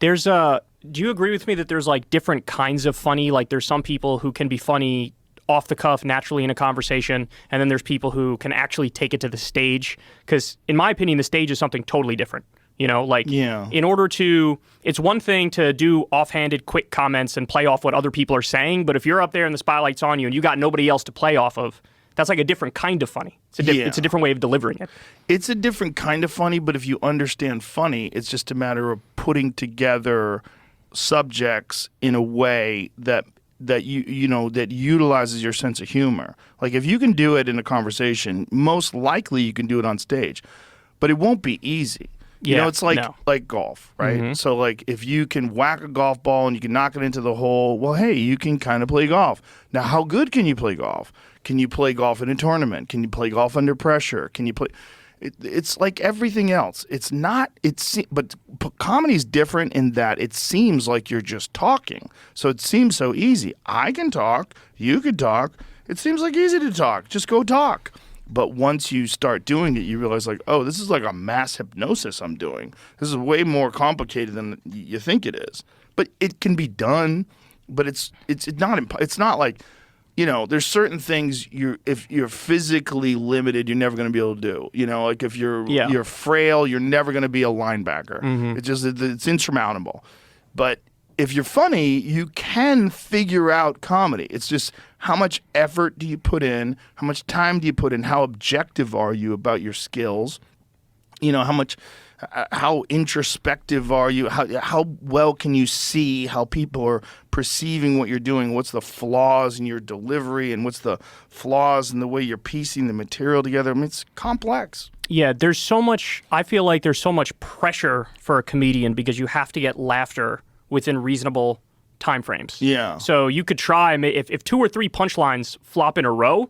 Do you agree with me that there's like different kinds of funny? Like there's some people who can be funny off the cuff naturally in a conversation, and then there's people who can actually take it to the stage. Because in my opinion, the stage is something totally different. You know, like in order to, it's one thing to do offhanded quick comments and play off what other people are saying, but if you're up there and the spotlight's on you and you got nobody else to play off of, that's like a different kind of funny. It's a different way of delivering it. It's a different kind of funny, but if you understand funny, it's just a matter of putting together subjects in a way that that utilizes your sense of humor. Like if you can do it in a conversation, most likely you can do it on stage, but it won't be easy. You know, it's like golf, right? Mm-hmm. So like if you can whack a golf ball and you can knock it into the hole, well, hey, you can kind of play golf. Now, how good can you play golf? Can you play golf in a tournament? Can you play golf under pressure? Can you play? It's like everything else. It's not. But comedy's different in that it seems like you're just talking. So it seems so easy. I can talk. You can talk. It seems like easy to talk. Just go talk. But once you start doing it, you realize like, oh, this is like a mass hypnosis I'm doing. This is way more complicated than you think it is. But it can be done. But it's not like, you know, there's certain things if you're physically limited, you're never going to be able to do. You know, like if you're frail, you're never going to be a linebacker. Mm-hmm. It's insurmountable. But if you're funny, you can figure out comedy. It's just how much effort do you put in? How much time do you put in? How objective are you about your skills? You know, how introspective are you? How well can you see how people are perceiving what you're doing? What's the flaws in your delivery and what's the flaws in the way you're piecing the material together? I mean, it's complex. Yeah, I feel like there's so much pressure for a comedian because you have to get laughter within reasonable time frames. Yeah. So you could try, if 2 or 3 punchlines flop in a row,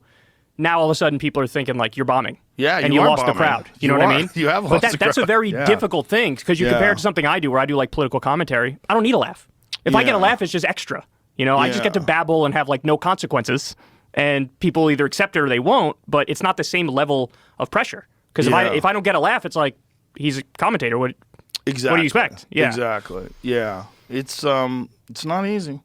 now all of a sudden people are thinking like you're bombing. Yeah, and you lost the crowd. You know what I mean? You have lost the crowd. That's a very difficult thing because you compare it to something I do where I do like political commentary. I don't need a laugh. If I get a laugh, it's just extra. You know, I just get to babble and have like no consequences, and people either accept it or they won't. But it's not the same level of pressure because if I don't get a laugh, it's like he's a commentator. What do you expect? Yeah, exactly. Yeah, it's not easy.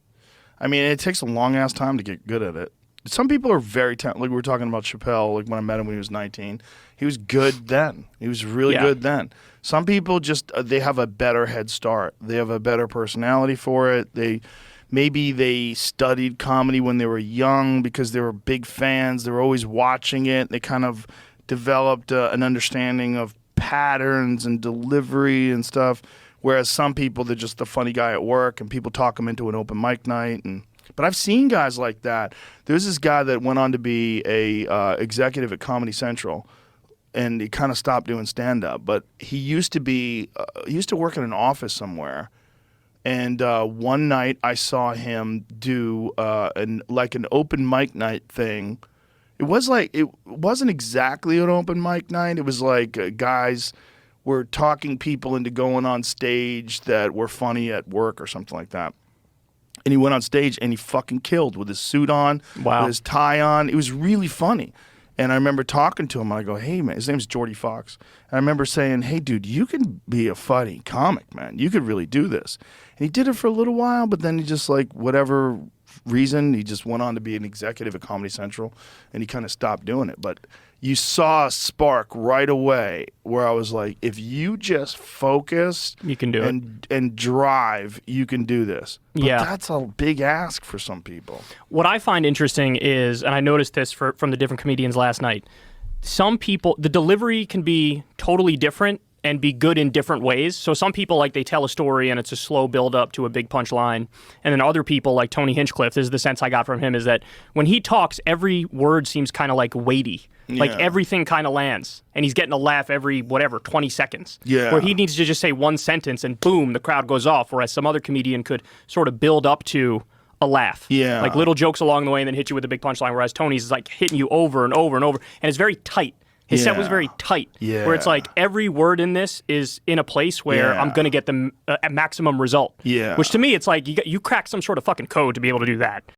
I mean, it takes a long ass time to get good at it. Some people are very talented. Like we were talking about Chappelle, like when I met him when he was 19. He was good then. He was really good then. Some people just, they have a better head start. They have a better personality for it. Maybe they studied comedy when they were young because they were big fans. They were always watching it. They kind of developed an understanding of patterns and delivery and stuff. Whereas some people, they're just the funny guy at work and people talk them into an open mic night. But I've seen guys like that. There's this guy that went on to be a executive at Comedy Central, and he kind of stopped doing stand-up. But he used to work in an office somewhere. And one night I saw him do an open mic night thing. It wasn't exactly an open mic night. It was like guys were talking people into going on stage that were funny at work or something like that. And he went on stage and he fucking killed with his suit on, with his tie on. It was really funny. And I remember talking to him and I go, hey man, his name's Jordy Fox. And I remember saying, hey dude, you can be a funny comic, man. You could really do this. And he did it for a little while, but then he just like, whatever reason, he just went on to be an executive at Comedy Central and he kind of stopped doing it. But you saw a spark right away where I was like, if you just focus, you can do it, and drive, you can do this. But that's a big ask for some people. What I find interesting is, and I noticed this from the different comedians last night, some people, the delivery can be totally different and be good in different ways. So some people, like, they tell a story and it's a slow build up to a big punchline. And then other people, like Tony Hinchcliffe, this is the sense I got from him, is that when he talks, every word seems kind of like weighty. Like everything kind of lands. And he's getting a laugh every, 20 seconds. Yeah. Where he needs to just say one sentence and boom, the crowd goes off. Whereas some other comedian could sort of build up to a laugh. Yeah. Like little jokes along the way and then hit you with a big punchline. Whereas Tony's is like hitting you over and over and over. And it's very tight. His set was very tight, where it's like every word in this is in a place where I'm going to get the maximum result. Yeah. Which to me, it's like you crack some sort of fucking code to be able to do that.